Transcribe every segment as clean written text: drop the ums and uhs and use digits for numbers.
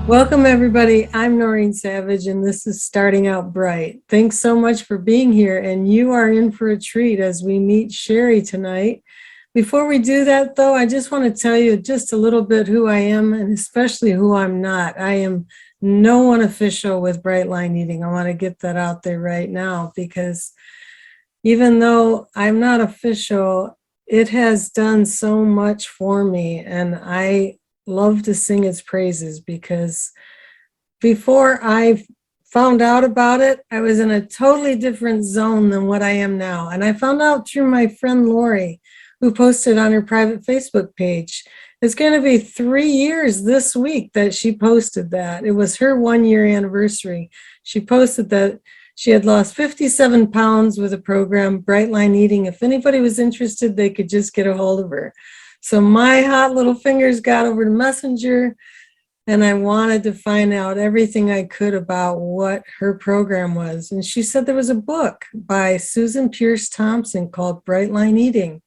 Welcome, everybody. I'm Noreen Savage, and this is Starting Out Bright. Thanks so much for being here, and you are in for a treat as we meet Sherri tonight. Before we do that, though, I just want to tell you just a little bit who I am, and especially who I'm not. I am no one official with Bright Line Eating. I want to get that out there right now, because even though I'm not official, it has done so much for me, and I love to sing its praises, because before I found out about it, I was in a totally different zone than what I am now. And I found out through my friend Lori, who posted on her private Facebook page. It's going to be 3 years this week that she posted that. It was her 1 year anniversary. She posted that she had lost 57 pounds with a program, Bright Line Eating. If anybody was interested, they could just get a hold of her. So my hot little fingers got over to Messenger, and I wanted to find out everything I could about what her program was. And she said there was a book by Susan Pierce Thompson called Bright Line Eating.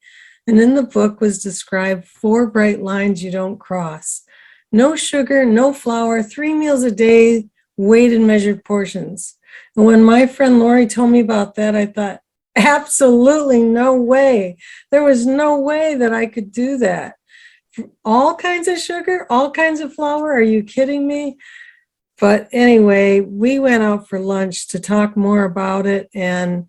And in the book was described 4 bright lines you don't cross. No sugar, no flour, 3 meals a day, weighed and measured portions. And when my friend Lori told me about that, I thought, absolutely no way. There was no way that I could do that. All kinds of sugar, all kinds of flour. Are you kidding me? But anyway, we went out for lunch to talk more about it. And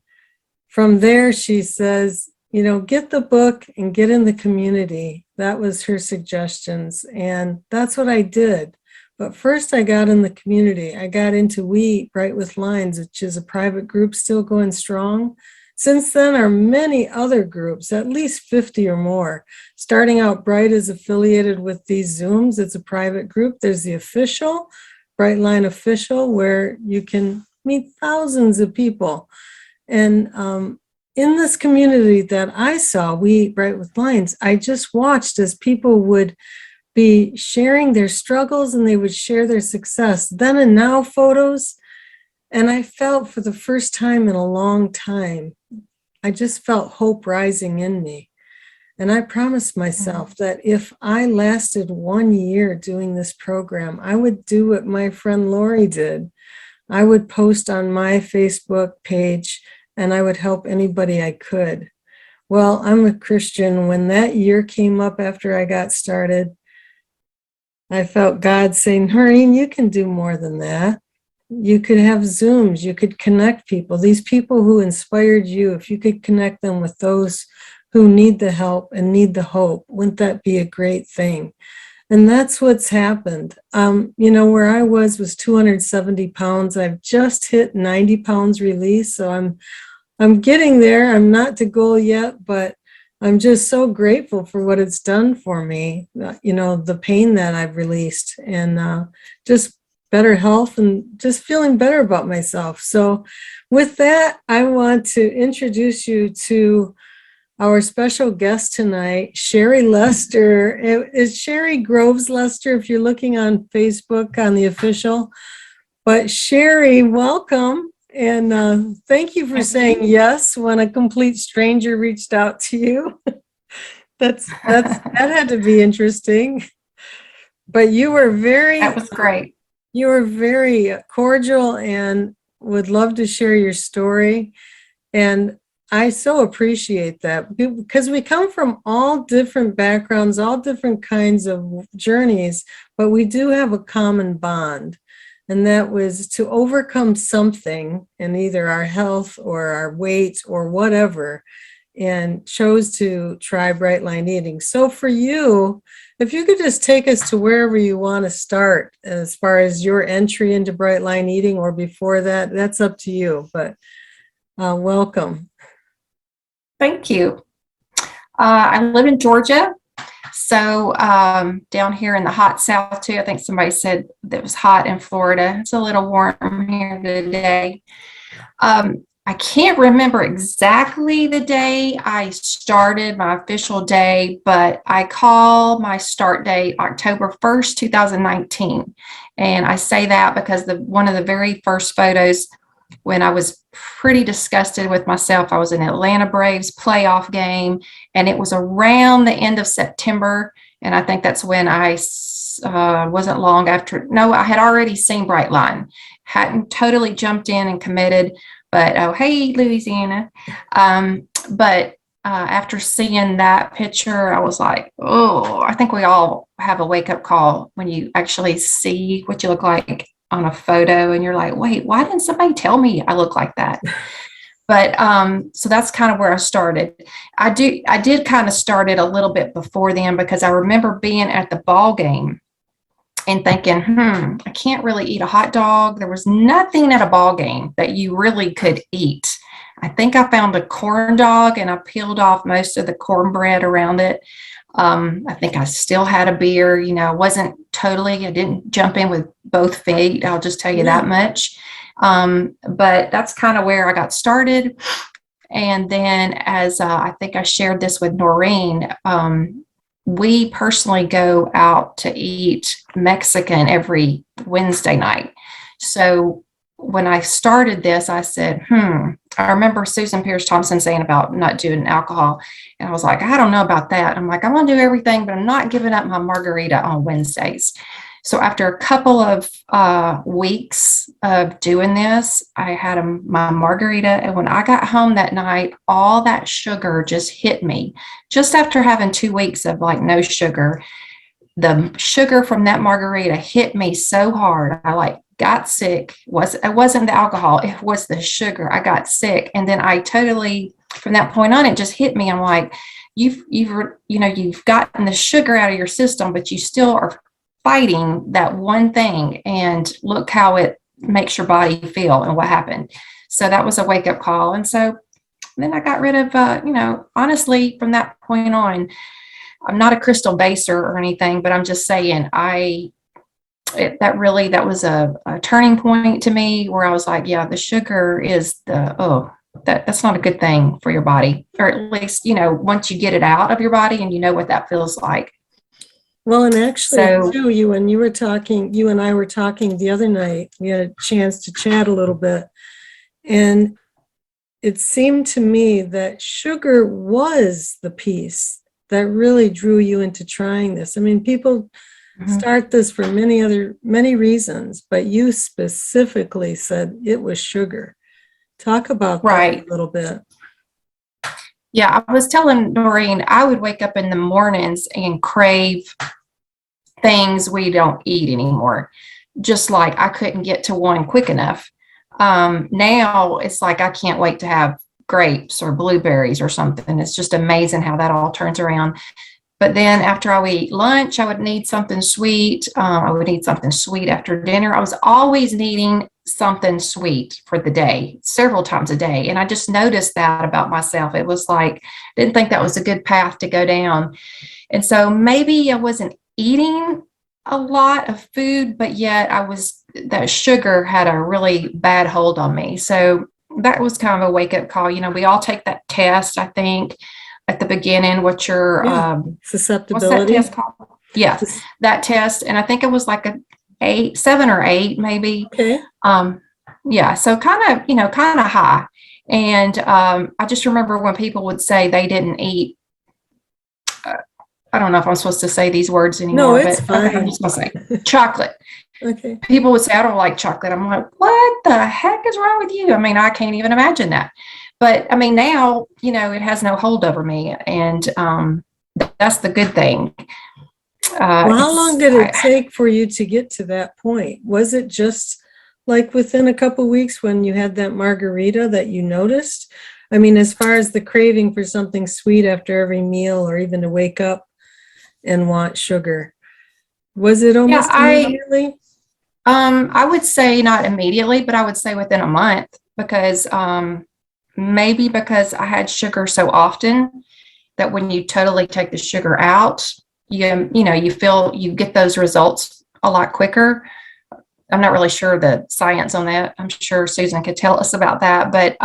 from there, she says, get the book and get in the community. That was her suggestions. And that's what I did. But first, I got in the community. I got into We Eat Bright with Lines, which is a private group still going strong. Since then are many other groups, at least 50 or more. Starting Out Bright is affiliated with these Zooms. It's a private group. There's the official, Bright Line Official, where you can meet thousands of people. And in this community that I saw, We Eat Bright with Lines, I just watched as people would be sharing their struggles and they would share their success, then and now photos. And I felt for the first time in a long time, I just felt hope rising in me. And I promised myself that if I lasted 1 year doing this program, I would do what my friend Lori did. I would post on my Facebook page and I would help anybody I could. Well, I'm a Christian. When that year came up after I got started, I felt God saying, Noreen, you can do more than that. You could have Zooms, you could connect people. These people who inspired you, if you could connect them with those who need the help and need the hope, wouldn't that be a great thing? And that's what's happened. Where I was 270 pounds. I've just hit 90 pounds release. So I'm getting there. I'm not to goal yet, but I'm just so grateful for what it's done for me. The pain that I've released, and just better health and just feeling better about myself. So with that, I want to introduce you to our special guest tonight, Sherri Lester. It's Sherri Groves Lester if you're looking on Facebook on the official. But Sherri, welcome. And thank you for saying yes when a complete stranger reached out to you. That had to be interesting. But you were That was great. You were very cordial and would love to share your story. And I so appreciate that, because we come from all different backgrounds, all different kinds of journeys, but we do have a common bond. And that was to overcome something in either our health or our weight or whatever, and chose to try Bright Line Eating. So for you, if you could just take us to wherever you want to start as far as your entry into Bright Line Eating, or before that, that's up to you, but welcome. Thank you. I live in Georgia. So down here in the hot South too. I think somebody said that it was hot in Florida. It's a little warm here today. I can't remember exactly the day I started, my official day, but I call my start date October 1st, 2019. And I say that because one of the very first photos, when I was pretty disgusted with myself, I was in an Atlanta Braves playoff game, and it was around the end of September. And I think that's when I wasn't long after. No, I had already seen Brightline, hadn't totally jumped in and committed, but oh, hey, Louisiana. But after seeing that picture, I was like, oh, I think we all have a wake up call when you actually see what you look like on a photo and you're like, wait, why didn't somebody tell me I look like that? But so that's kind of where I started. I did kind of start it a little bit before then because I remember being at the ball game and thinking, I can't really eat a hot dog. There was nothing at a ball game that you really could eat. I think I found a corn dog and I peeled off most of the cornbread around it. I think I still had a beer. I didn't jump in with both feet. I'll just tell you that much. But that's kind of where I got started. And then as I think I shared this with Noreen, we personally go out to eat Mexican every Wednesday night. So when I started this, I said, I remember Susan Pierce Thompson saying about not doing alcohol. And I was like, I don't know about that. I'm like, I'm going to do everything, but I'm not giving up my margarita on Wednesdays. So after a couple of weeks of doing this, I had my margarita. And when I got home that night, all that sugar just hit me. Just after having 2 weeks of like no sugar, the sugar from that margarita hit me so hard. I got sick. It wasn't the alcohol, it was the sugar. I got sick. And then I totally, from that point on, it just hit me. I'm like, you've gotten the sugar out of your system, but you still are fighting that one thing, and look how it makes your body feel and what happened. So that was a wake-up call. And so then I got rid of honestly, from that point on, I'm not a crystal baser or anything, but I'm just saying that was a turning point to me where I was like, yeah, the sugar is that's not a good thing for your body, or at least once you get it out of your body and you know what that feels like. Well, and actually, too, you and I were talking the other night. We had a chance to chat a little bit. And it seemed to me that sugar was the piece that really drew you into trying this. I mean, people start this for many reasons, but you specifically said it was sugar. Talk about that a little bit. Yeah, I was telling Noreen, I would wake up in the mornings and crave things we don't eat anymore. Just like I couldn't get to one quick enough. Now it's like I can't wait to have grapes or blueberries or something. It's just amazing how that all turns around. But then after I would eat lunch, I would need something sweet. I would need something sweet after dinner. I was always needing something sweet for the day, several times a day. And I just noticed that about myself. It was like, didn't think that was a good path to go down. And so maybe I wasn't eating a lot of food, but yet that sugar had a really bad hold on me. So that was kind of a wake up call. We all take that test, I think, at the beginning, what's your susceptibility? What's that test called? Yes, that test. And I think it was like 7 or 8, maybe. Okay. So kind of high. And I just remember when people would say they didn't eat, I don't know if I'm supposed to say these words anymore. No, it's fine. Okay, I'm just going to say chocolate. Okay. People would say, I don't like chocolate. I'm like, what the heck is wrong with you? I mean, I can't even imagine that. But I mean, now, it has no hold over me. And that's the good thing. Well, how long did it take for you to get to that point? Was it just like within a couple of weeks when you had that margarita that you noticed? I mean, as far as the craving for something sweet after every meal, or even to wake up and want sugar, was it almost immediately? I would say not immediately, but I would say within a month, because maybe because I had sugar so often that when you totally take the sugar out, you feel you get those results a lot quicker. I'm not really sure the science on that. I'm sure Susan could tell us about that. But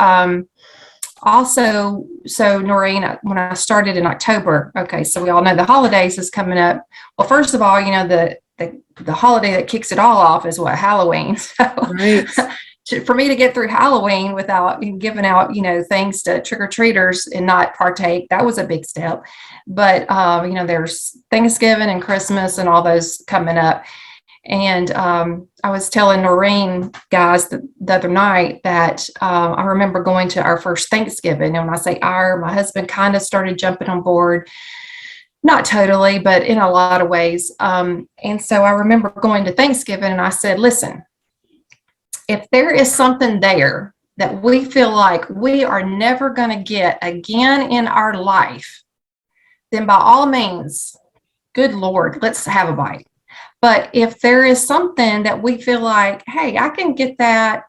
also, so Noreen, when I started in October, okay, so we all know the holidays is coming up. Well, first of all, the holiday that kicks it all off is what? Halloween. So right. for me to get through Halloween without giving out, things to trick-or-treaters and not partake, that was a big step. But, there's Thanksgiving and Christmas and all those coming up. And I was telling Noreen guys the other night that I remember going to our first Thanksgiving. And when I say our, my husband kind of started jumping on board. Not totally, but in a lot of ways. And so I remember going to Thanksgiving and I said, listen, if there is something there that we feel like we are never going to get again in our life, then by all means, good Lord, let's have a bite. But if there is something that we feel like, hey, I can get that,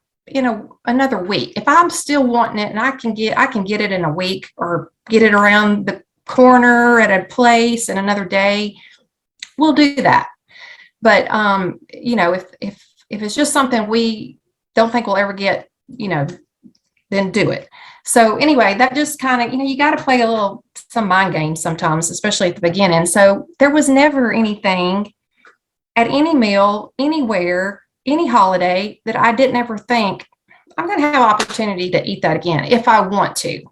another week. If I'm still wanting it and I can get it in a week or get it around the corner at a place in another day, we'll do that. But if it's just something we don't think we'll ever get, then do it. So anyway, that just kind of, you got to play some mind games sometimes, especially at the beginning. So there was never anything at any meal, anywhere, any holiday that I didn't ever think I'm going to have opportunity to eat that again if I want to.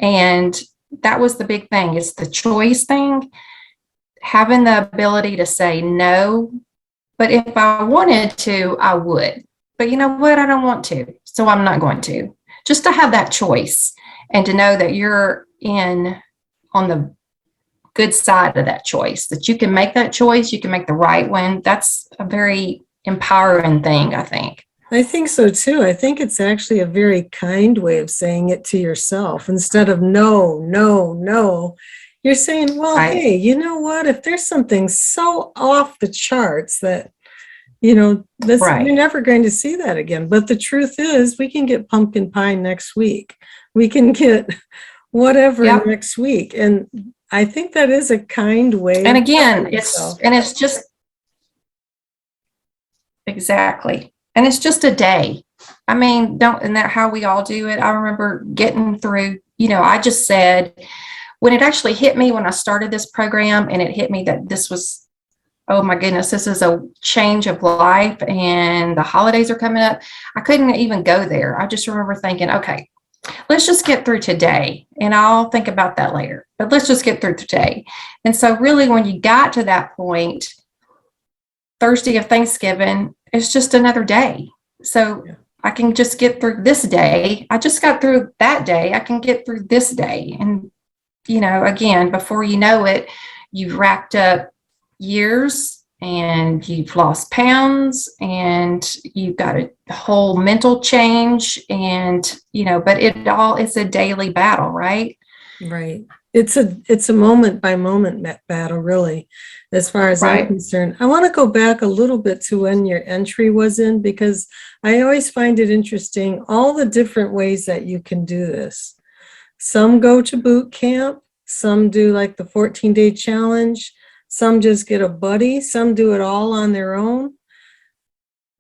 And that was the big thing, is the choice thing, having the ability to say no. But if I wanted to, I would. But you know what? I don't want to, so I'm not going to. Just to have that choice and to know that you're on the good side of that choice, that you can make that choice, you can make the right one. That's a very empowering thing, I think. I think so too. I think it's actually a very kind way of saying it to yourself. Instead of no, no, no, you're saying, well, Right. Hey, you know what? If there's something so off the charts that, this, Right. you're never going to see that again. But the truth is, we can get pumpkin pie next week. We can get whatever Yep. next week. And I think that is a kind way. And again, it's just exactly. And it's just a day. I mean, isn't that how we all do it? I remember getting through, I just said, when it actually hit me when I started this program, and it hit me that this was, oh my goodness, this is a change of life and the holidays are coming up. I couldn't even go there. I just remember thinking, okay, let's just get through today and I'll think about that later, but let's just get through today. And so really, when you got to that point, Thursday of Thanksgiving, it's just another day. So yeah. I can just get through this day. I just got through that day. I can get through this day. And, again, before you know it, you've racked up years and you've lost pounds and you've got a whole mental change and, but it's a daily battle, right? Right. It's a moment by moment battle, really, as far as Right. I'm concerned. I want to go back a little bit to when your entry was in, because I always find it interesting, all the different ways that you can do this. Some go to boot camp, some do like the 14-day challenge, some just get a buddy, some do it all on their own.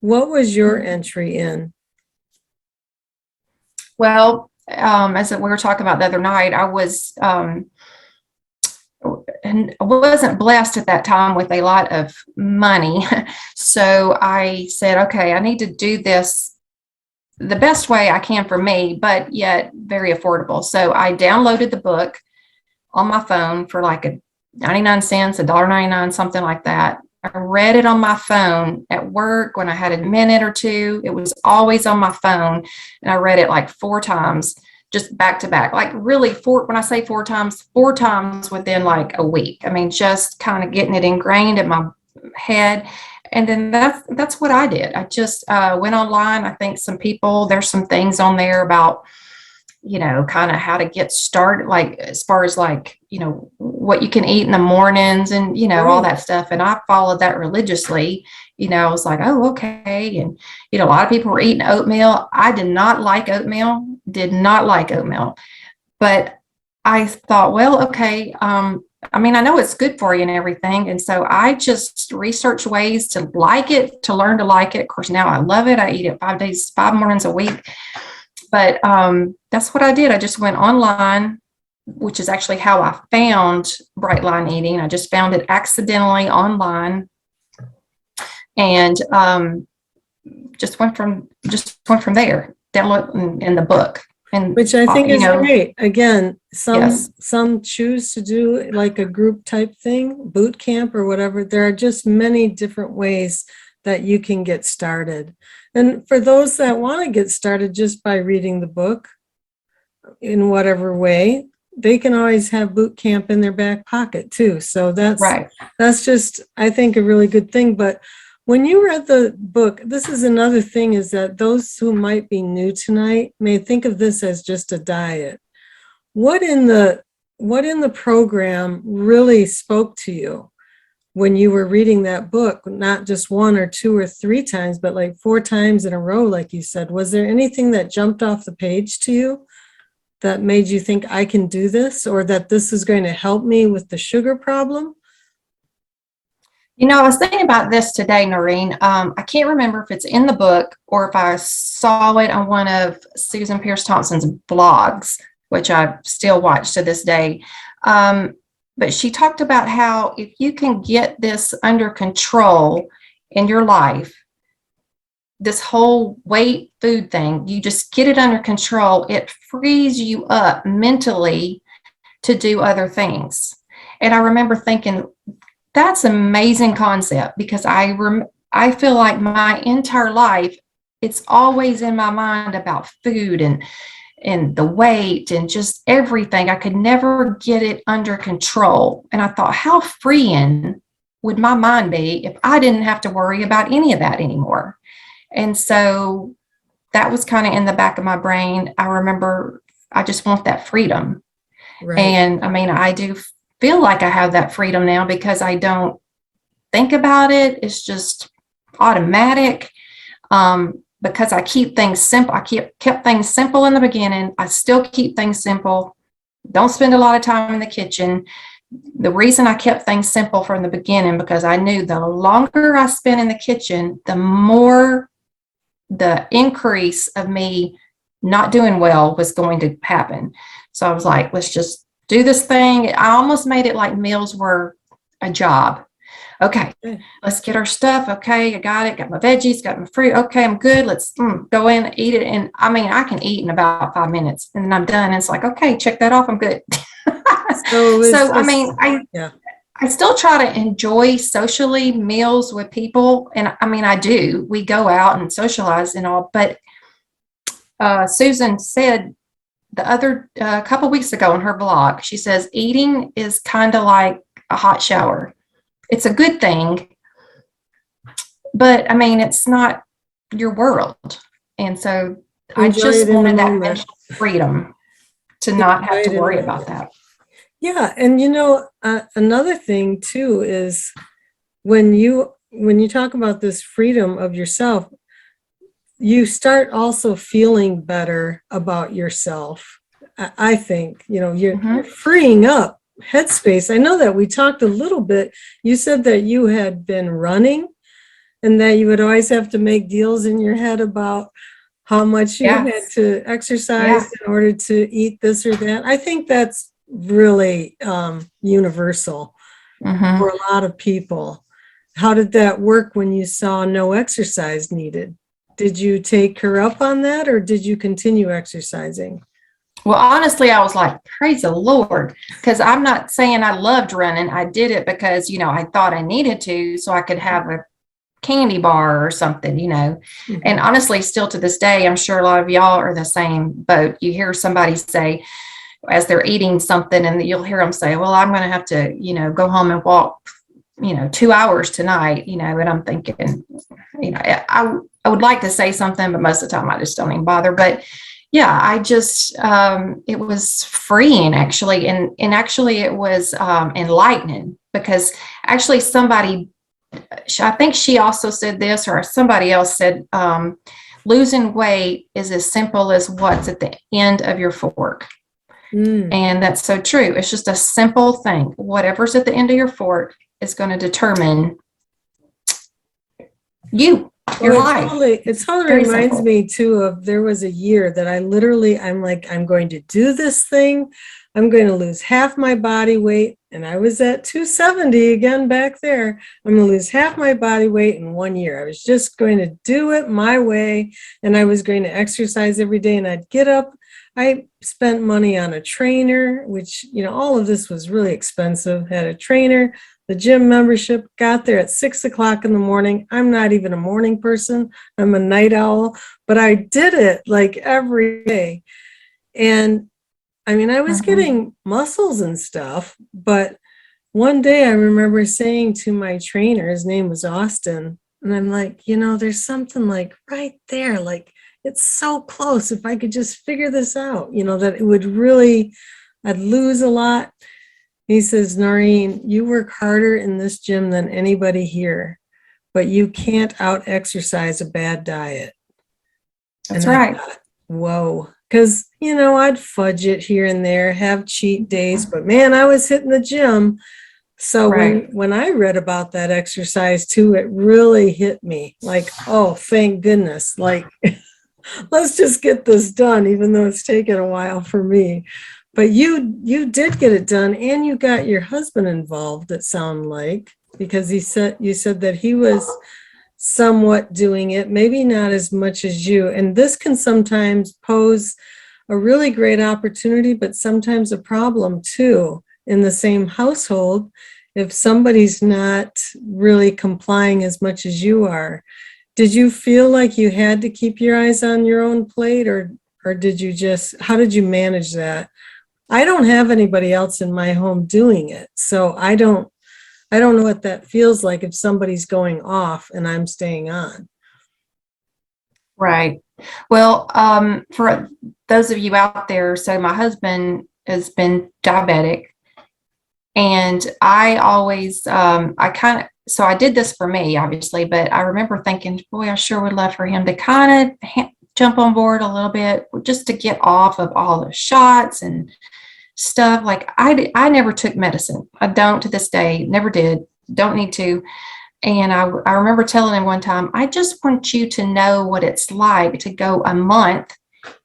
What was your entry in? Well, as we were talking about the other night, I was and I wasn't blessed at that time with a lot of money. So I said, okay, I need to do this the best way I can for me, but yet very affordable. So I downloaded the book on my phone for like 99 cents, $1.99, something like that. I read it on my phone at work when I had a minute or two. It was always on my phone. And I read it like 4 times, just back to back, like really when I say 4 times within like a week. I mean, just kind of getting it ingrained in my head. And then that's what I did. I just went online. I think there's some things on there about, kind of how to get started, like as far as like, what you can eat in the mornings and, Right. all that stuff. And I followed that religiously. I was like, oh, okay. And, a lot of people were eating oatmeal. I did not like oatmeal, but I thought, well, okay. I mean, I know it's good for you and everything. And so I just researched ways to like it, to learn to like it. Of course, now I love it. I eat it 5 mornings a week. But that's what I did. I just went online, which is actually how I found Bright Line Eating. I just found it accidentally online. And just went from there, download in the book. And Which I think is great. Again, yes, some choose to do like a group type thing, boot camp or whatever. There are just many different ways that you can get started. And for those that want to get started just by reading the book in whatever way, they can always have boot camp in their back pocket too. So right. that's just, I think, a really good thing. But when you read the book, this is another thing, is that those who might be new tonight may think of this as just a diet. What in the program really spoke to you when you were reading that book, not just one or two or three times, but like 4 times in a row, like you said? Was there anything that jumped off the page to you that made you think, I can do this, or that this is going to help me with the sugar problem? I was thinking about this today, Noreen. I can't remember if it's in the book or if I saw it on one of Susan Pierce Thompson's blogs, which I still watch to this day. But she talked about how if you can get this under control in your life, this whole weight food thing, you just get it under control, it frees you up mentally to do other things. And I remember thinking, that's an amazing concept, because I feel like my entire life, it's always in my mind about food and the weight and just everything. I could never get it under control. And I thought, how freeing would my mind be if I didn't have to worry about any of that anymore? And so that was kind of in the back of my brain. I remember I just want that freedom. Right. And I mean, I do feel like I have that freedom now because I don't think about it. It's just automatic. Because I keep things simple. I kept things simple in the beginning. I still keep things simple. Don't spend a lot of time in the kitchen. The reason I kept things simple from the beginning, because I knew the longer I spent in the kitchen, the more the increase of me not doing well was going to happen. So I was like, let's just do this thing. I almost made it like meals were a job. Okay, let's get our stuff. Okay, I got it. Got my veggies, got my fruit. Okay, I'm good. Let's go in, eat it. And I mean, I can eat in about 5 minutes and then I'm done. And it's like, okay, check that off. I'm good. So I mean, I still try to enjoy socially meals with people. And I mean, I do. We go out and socialize and all. But Susan said the other couple weeks ago on her blog, she says, eating is kind of like a hot shower. It's a good thing, but I mean, it's not your world. And so I just wanted that mental freedom to not have to worry about that. Yeah. And another thing too is when you talk about this freedom of yourself, you start also feeling better about yourself. I think, you're freeing up headspace. I know that we talked a little bit. You said that you had been running and that you would always have to make deals in your head about how much you had to exercise in order to eat this or that. I think that's really universal for a lot of people. How did that work when you saw no exercise needed? Did you take her up on that, or did you continue exercising? Well, honestly, I was like, praise the Lord, because I'm not saying I loved running. I did it because, I thought I needed to so I could have a candy bar or something, And honestly, still to this day, I'm sure a lot of y'all are the same boat. You hear somebody say, as they're eating something, and you'll hear them say, well, I'm going to have to, go home and walk, 2 hours tonight, and I'm thinking, I would like to say something, but most of the time I just don't even bother. But yeah, I just, it was freeing actually. And actually it was enlightening, because actually I think she also said this, or somebody else said, losing weight is as simple as what's at the end of your fork. And that's so true. It's just a simple thing. Whatever's at the end of your fork is going to determine your life. It totally reminds me too of, there was a year that I'm like, I'm going to do this thing. I'm going to lose half my body weight and I was at 270 again back there. I'm going to lose half my body weight in 1 year. I was just going to do it my way, and I was going to exercise every day, and I'd get up. I spent money on a trainer, which, all of this was really expensive. Had a trainer, the gym membership, got there at 6 o'clock in the morning. I'm not even a morning person. I'm a night owl, but I did it like every day. And I mean, I was getting muscles and stuff, but one day I remember saying to my trainer, his name was Austin, and I'm like, there's something like right there, like it's so close. If I could just figure this out, that it would really, I'd lose a lot. He says, Noreen, you work harder in this gym than anybody here, but you can't out exercise a bad diet. That's right. Thought, whoa. Because, I'd fudge it here and there, have cheat days, but man, I was hitting the gym. So when I read about that exercise too, it really hit me like, oh, thank goodness. Like, let's just get this done, even though it's taken a while for me. But you did get it done, and you got your husband involved, it sounded like, because you said that he was somewhat doing it, maybe not as much as you. And this can sometimes pose a really great opportunity, but sometimes a problem too in the same household if somebody's not really complying as much as you are. Did you feel like you had to keep your eyes on your own plate, or did you how did you manage that? I don't have anybody else in my home doing it, so I don't know what that feels like if somebody's going off and I'm staying on. Right. Well, for those of you out there, so my husband has been diabetic, and I always, so I did this for me, obviously, but I remember thinking, boy, I sure would love for him to kind of jump on board a little bit, just to get off of all the shots and stuff. Like I never took medicine. I don't to this day, never did, don't need to. And I remember telling him one time, I just want you to know what it's like to go a month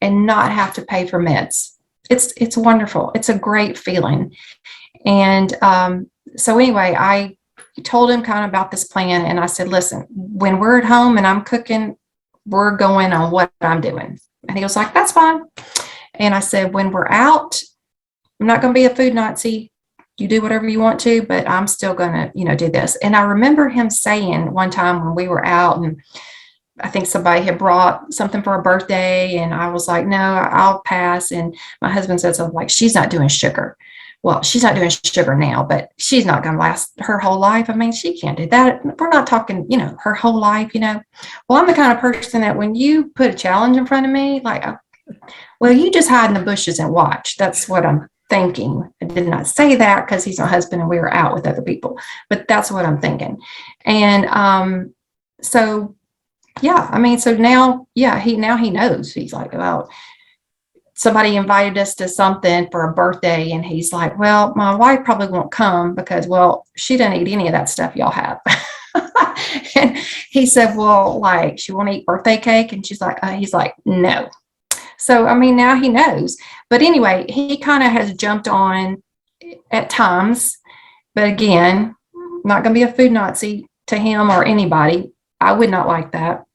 and not have to pay for meds. It's wonderful. It's a great feeling. And so anyway, I told him kind of about this plan, and I said, listen, when we're at home and I'm cooking, we're going on what I'm doing. And he was like, that's fine. And I said, when we're out, I'm not going to be a food Nazi. You do whatever you want to, but I'm still going to, do this. And I remember him saying one time when we were out, and I think somebody had brought something for a birthday, and I was like, no, I'll pass. And my husband said something like, she's not doing sugar. Well, she's not doing sugar now, but she's not going to last her whole life. I mean, she can't do that. We're not talking, her whole life, Well, I'm the kind of person that when you put a challenge in front of me, like, well, you just hide in the bushes and watch. That's what I'm thinking. I did not say that because he's my husband and we were out with other people, but that's what I'm thinking. And so, yeah, I mean, so now, yeah, he knows. He's like, well, somebody invited us to something for a birthday, and he's like, well, my wife probably won't come because, well, she doesn't eat any of that stuff y'all have. And he said, well, like, she won't eat birthday cake. And he's like, no. So, I mean, now he knows. But anyway, he kind of has jumped on at times. But again, not going to be a food Nazi to him or anybody. I would not like that.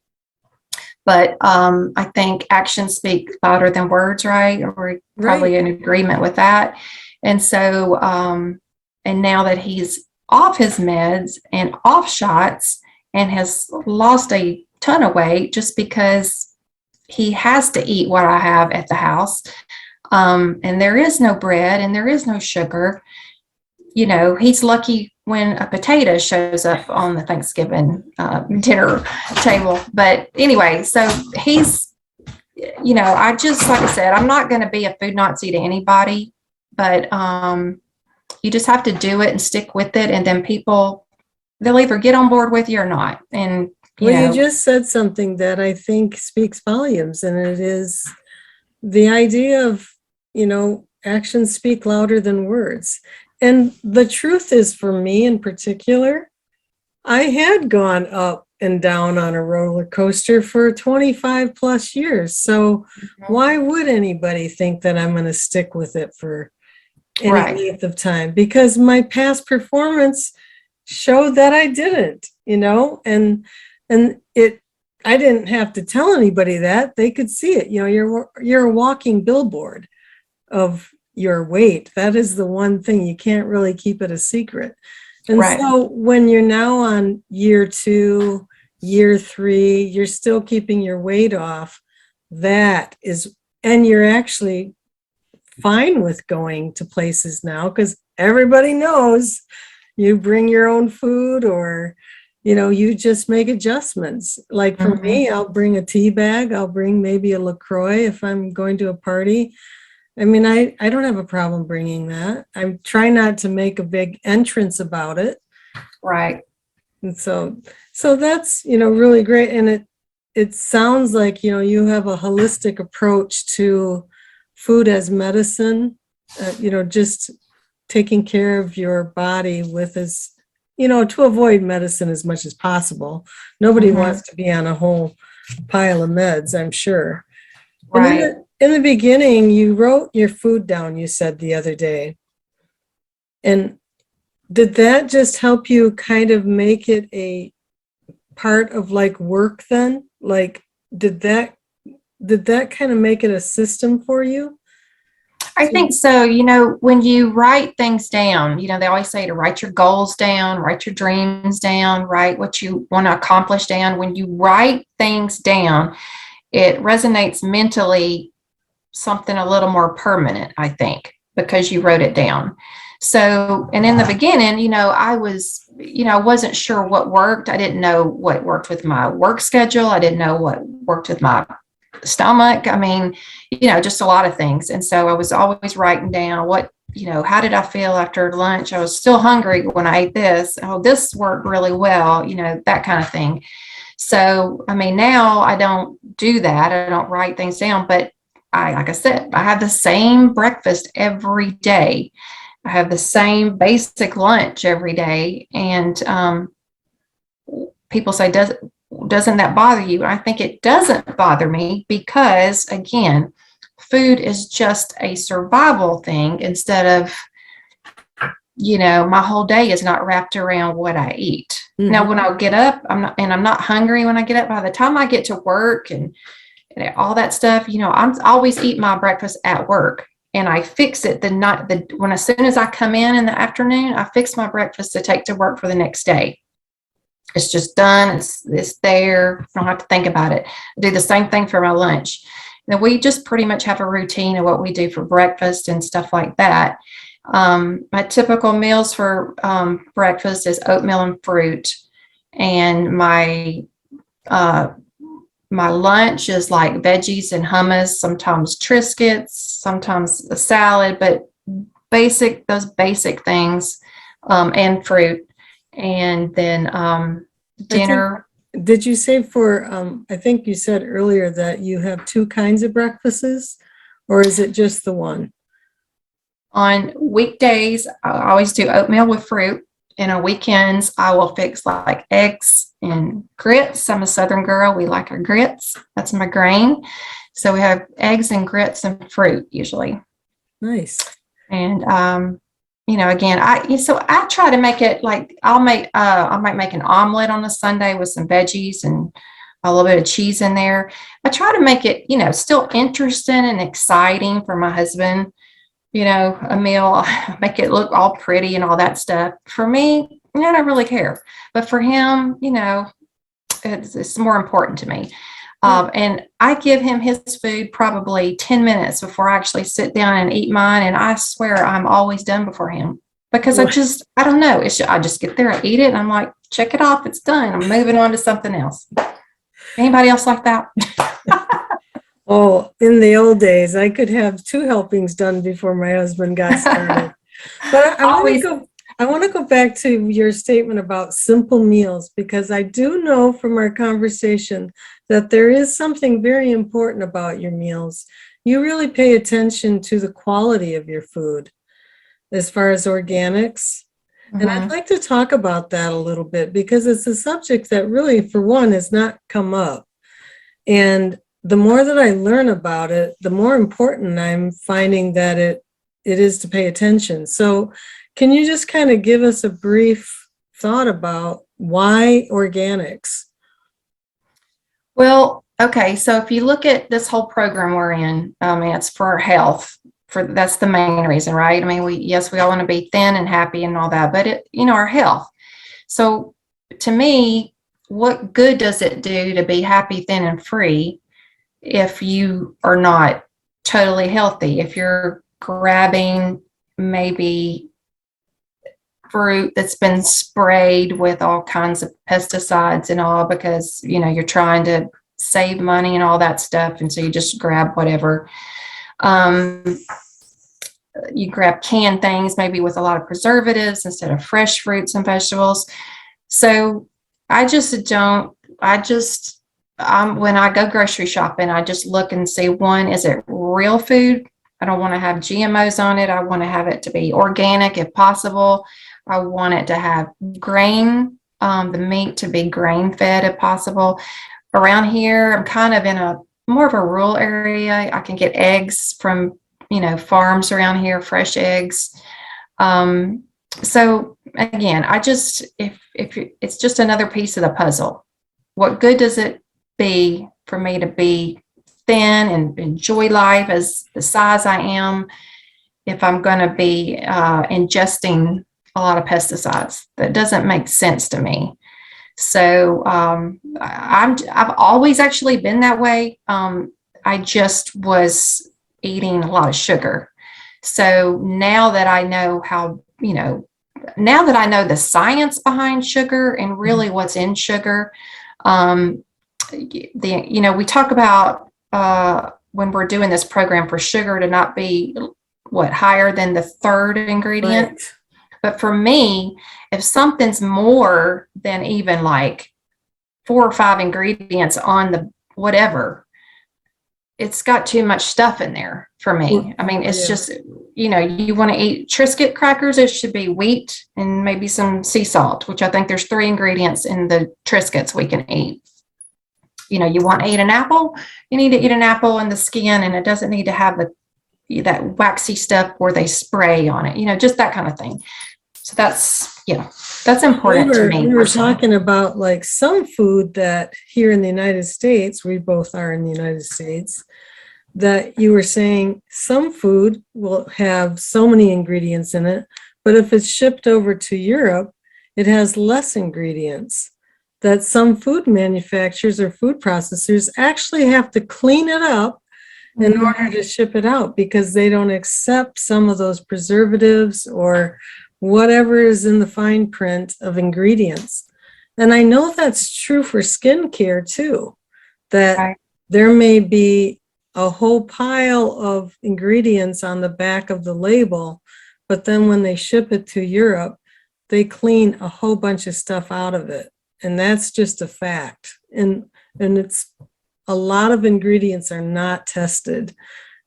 But I think actions speak louder than words, right? We're probably in agreement with that. And so, and now that he's off his meds and off shots and has lost a ton of weight just because he has to eat what I have at the house, and there is no bread and there is no sugar, he's lucky when a potato shows up on the Thanksgiving dinner table. But anyway, so he's, I just, like I said, I'm not going to be a food Nazi to anybody, but you just have to do it and stick with it. And then people, they'll either get on board with you or not. And, you just said something that I think speaks volumes, and it is the idea of, actions speak louder than words. And the truth is, for me in particular, I had gone up and down on a roller coaster for 25 plus years. So why would anybody think that I'm going to stick with it for any Right. length of time because my past performance showed that I didn't, and I didn't have to tell anybody that. They could see it. You're a walking billboard of your weight. That is the one thing you can't really keep it a secret. And Right. so when you're now on year 2, year 3, you're still keeping your weight off. And you're actually fine with going to places now because everybody knows you bring your own food or you just make adjustments. Like for Mhm. me, I'll bring a tea bag. I'll bring maybe a LaCroix if I'm going to a party. I mean, I don't have a problem bringing that. I try not to make a big entrance about it. Right. And so that's, really great. And it sounds like, you have a holistic approach to food as medicine, just taking care of your body to avoid medicine as much as possible. Nobody Mhm. wants to be on a whole pile of meds, I'm sure. And Right. in the beginning, you wrote your food down, you said the other day. And did that just help you kind of make it a part of like work then? Like, did that kind of make it a system for you? I think so. When you write things down, they always say to write your goals down, write your dreams down, write what you want to accomplish down. When you write things down, it resonates mentally something a little more permanent, I think, because you wrote it down. So, and in the beginning, I wasn't sure what worked. I didn't know what worked with my work schedule. I didn't know what worked with my stomach. I mean, just a lot of things. And so I was always writing down how did I feel after lunch? I was still hungry when I ate this. Oh, this worked really well, that kind of thing. So, I mean, now I don't do that. I don't write things down, but like I said, I have the same breakfast every day. I have the same basic lunch every day. And people say, doesn't that bother you? And I think it doesn't bother me because, again, food is just a survival thing instead of, my whole day is not wrapped around what I eat. Now, when I get up, I'm not hungry when I get up. By the time I get to work and all that stuff, I'm always eat my breakfast at work, and I fix it when as soon as I come in the afternoon, I fix my breakfast to take to work for the next day. It's just done. It's there. I don't have to think about it. I do the same thing for my lunch. And we just pretty much have a routine of what we do for breakfast and stuff like that. My typical meals for breakfast is oatmeal and fruit, and my lunch is like veggies and hummus, sometimes Triscuits, sometimes a salad, but those basic things, and fruit. And then I think, dinner. did you say I think you said earlier that you have 2 kinds of breakfasts, or is it just the one? On weekdays, I always do oatmeal with fruit. And on weekends, I will fix like eggs and grits. I'm a Southern girl. We like our grits. That's my grain. So we have eggs and grits and fruit usually. Nice. And again, I try to make it like I might make an omelet on a Sunday with some veggies and a little bit of cheese in there. I try to make it, still interesting and exciting for my husband. A meal, make it look all pretty and all that stuff. For me, I don't really care. But for him, it's more important to me. And I give him his food probably 10 minutes before I actually sit down and eat mine. And I swear I'm always done before him because I don't know. I just get there, I eat it, and I'm like, check it off. It's done. I'm moving on to something else. Anybody else like that? Oh, in the old days, I could have 2 helpings done before my husband got started. But Always. I want to go back to your statement about simple meals, because I do know from our conversation that there is something very important about your meals. You really pay attention to the quality of your food as far as organics. And I'd Mhm. like to talk about that a little bit because it's a subject that really, for one, has not come up. And the more that I learn about it, the more important I'm finding that it it is to pay attention. So can you just kind of give us a brief thought about why organics? Well, okay. So if you look at this whole program we're in, it's for health. That's the main reason, right? I mean, we all want to be thin and happy and all that, but our health. So to me, what good does it do to be happy, thin, and free if you are not totally healthy? If you're grabbing maybe fruit that's been sprayed with all kinds of pesticides and all because you're trying to save money and all that stuff, and so you just grab whatever. You grab canned things maybe with a lot of preservatives instead of fresh fruits and vegetables. So I just don't, when I go grocery shopping, I just look and see, one, is it real food? I don't want to have GMOs on it. I want to have it to be organic if possible. I want it to have grain, the meat to be grain fed if possible. Around here, I'm kind of in a more of a rural area. I can get eggs from, farms around here, fresh eggs. So again, if it's just another piece of the puzzle. What good does it be for me to be thin and enjoy life as the size I am if I'm going to be ingesting a lot of pesticides? That doesn't make sense to me. So I've always actually been that way. I just was eating a lot of sugar. So now that I know now that I know the science behind sugar and really what's in sugar, we talk about when we're doing this program for sugar to not be higher than the third ingredient. Right. But for me, if something's more than even like 4 or 5 ingredients on the whatever, it's got too much stuff in there for me. I mean, it's just, you want to eat Triscuit crackers, it should be wheat and maybe some sea salt, which I think there's 3 ingredients in the Triscuits we can eat. You want to eat an apple, you need to eat an apple and the skin, and it doesn't need to have that waxy stuff where they spray on it, just that kind of thing. So that's important to me. We were talking about like some food that here in the United States, we both are in the United States, that you were saying some food will have so many ingredients in it, but if it's shipped over to Europe, it has less ingredients. That some food manufacturers or food processors actually have to clean it up in order to ship it out because they don't accept some of those preservatives or whatever is in the fine print of ingredients. And I know that's true for skincare too, that there may be a whole pile of ingredients on the back of the label, but then when they ship it to Europe, they clean a whole bunch of stuff out of it. And that's just a fact. And it's a lot of ingredients are not tested.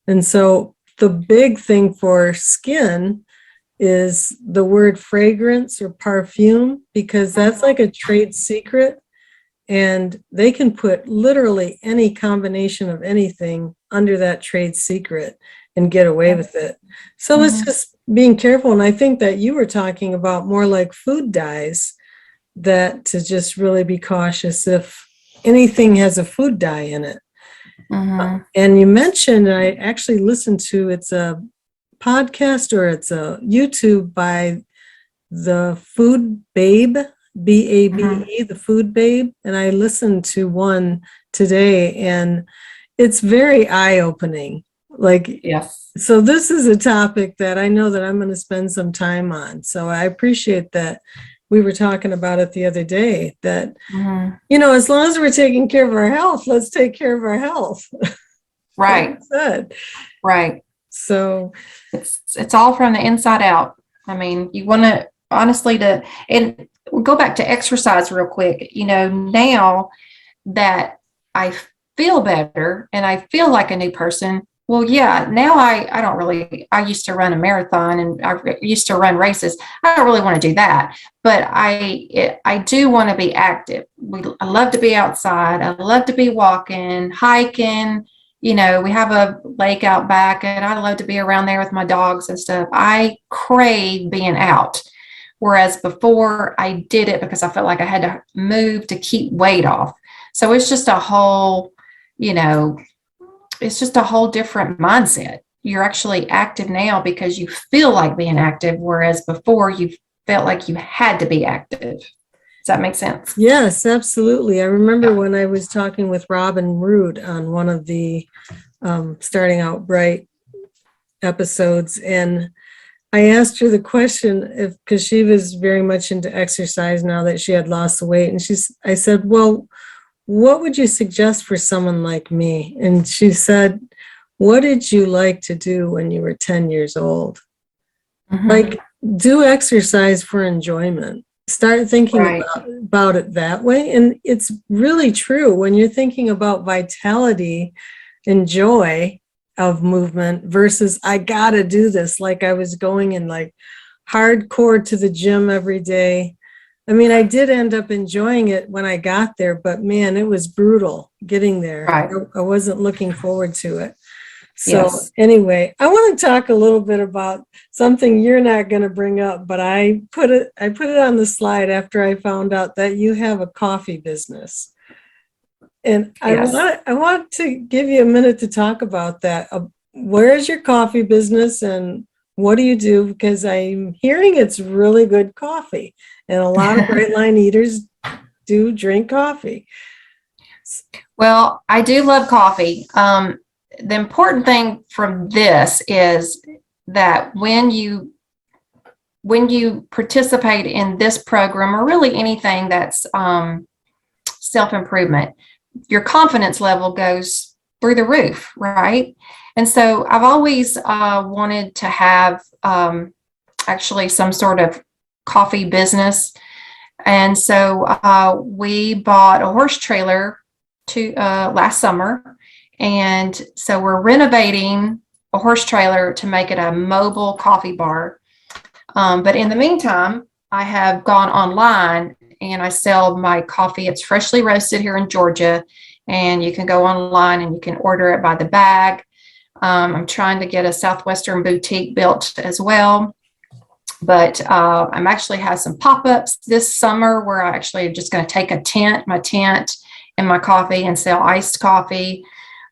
And so the big thing for skin is the word fragrance or perfume, because that's like a trade secret. And they can put literally any combination of anything under that trade secret and get away with it. So it's just being careful. And I think that you were talking about more like food dyes, that to just really be cautious if anything has a food dye in it. And you mentioned, I actually listened to, it's a podcast or it's a YouTube by the Food Babe, B-A-B-E, the Food Babe. And I listened to one today and it's very eye-opening. Yes. So this is a topic that I know that I'm going to spend some time on. So I appreciate that. We were talking about it the other day that, as long as we're taking care of our health, let's take care of our health. Right. Right. So it's all from the inside out. I mean, you want to honestly and we'll go back to exercise real quick. Now that I feel better and I feel like a new person, well, yeah, now I used to run a marathon and I used to run races. I don't really want to do that, but I do want to be active. I love to be outside. I love to be walking, hiking, we have a lake out back and I love to be around there with my dogs and stuff. I crave being out. Whereas before I did it because I felt like I had to move to keep weight off. So it's just a whole, it's just a whole different mindset. You're actually active now because you feel like being active, whereas before you felt like you had to be active. Does that make sense? Yes, absolutely. I remember when I was talking with Robin Root on one of the Starting Out Bright episodes, and I asked her the question because she was very much into exercise now that she had lost the weight. And I said, well, what would you suggest for someone like me? And she said, what did you like to do when you were 10 years old? Mm-hmm. Like, do exercise for enjoyment. Start thinking Right. about it that way. And it's really true when you're thinking about vitality and joy of movement versus I gotta do this. Like I was going in like hardcore to the gym every day. I mean, I did end up enjoying it when I got there, but man, it was brutal getting there. Right. I wasn't looking forward to it. So Yes. anyway, I want to talk a little bit about something you're not going to bring up, but I put it on the slide after I found out that you have a coffee business. And Yes. I want to give you a minute to talk about that. Where is your coffee business and what do you do? Because I'm hearing it's really good coffee and a lot of Bright Line eaters do drink coffee. Well, I do love coffee. The important thing from this is that when you participate in this program or really anything that's self-improvement, your confidence level goes through the roof, right? And so I've always wanted to have actually some sort of coffee business. And so we bought a horse trailer last summer. And so we're renovating a horse trailer to make it a mobile coffee bar. But in the meantime, I have gone online and I sell my coffee. It's freshly roasted here in Georgia, and you can go online and you can order it by the bag. I'm trying to get a Southwestern boutique built as well. But I'm actually have some pop-ups this summer where I actually am just going to take my tent and my coffee and sell iced coffee.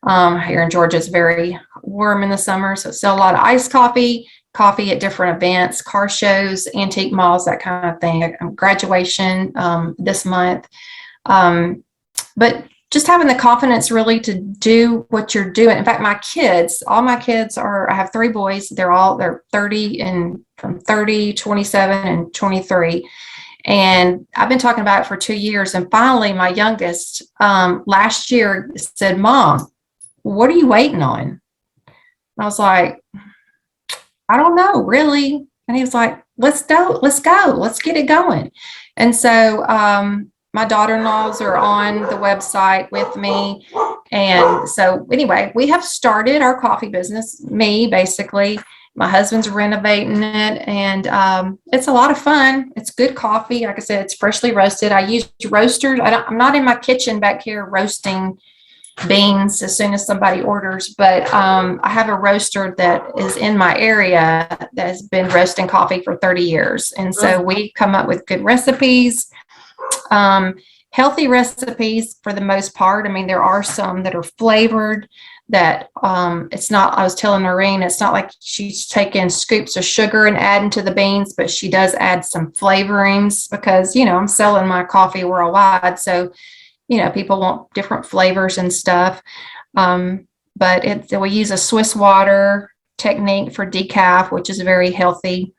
Here in Georgia, it's very warm in the summer, so sell a lot of iced coffee at different events, car shows, antique malls, that kind of thing. Graduation this month. But just having the confidence really to do what you're doing. In fact, all my kids I have 3 boys. They're 30 and from 30, 27, and 23. And I've been talking about it for 2 years. And finally, my youngest last year said, Mom, what are you waiting on? And I was like, I don't know, really. And he was like, let's go, let's get it going. And so my daughter-in-laws are on the website with me. And so anyway, we have started our coffee business, me basically. My husband's renovating it, and it's a lot of fun. It's good coffee. Like I said, it's freshly roasted. I use roasters. I'm not in my kitchen back here roasting beans as soon as somebody orders, but I have a roaster that is in my area that has been roasting coffee for 30 years. And so we come up with good recipes, healthy recipes for the most part. I mean, there are some that are flavored that it's not, I was telling Noreen, it's not like she's taking scoops of sugar and adding to the beans, but she does add some flavorings because, I'm selling my coffee worldwide. So people want different flavors and stuff. But we use a Swiss water technique for decaf, which is very healthy.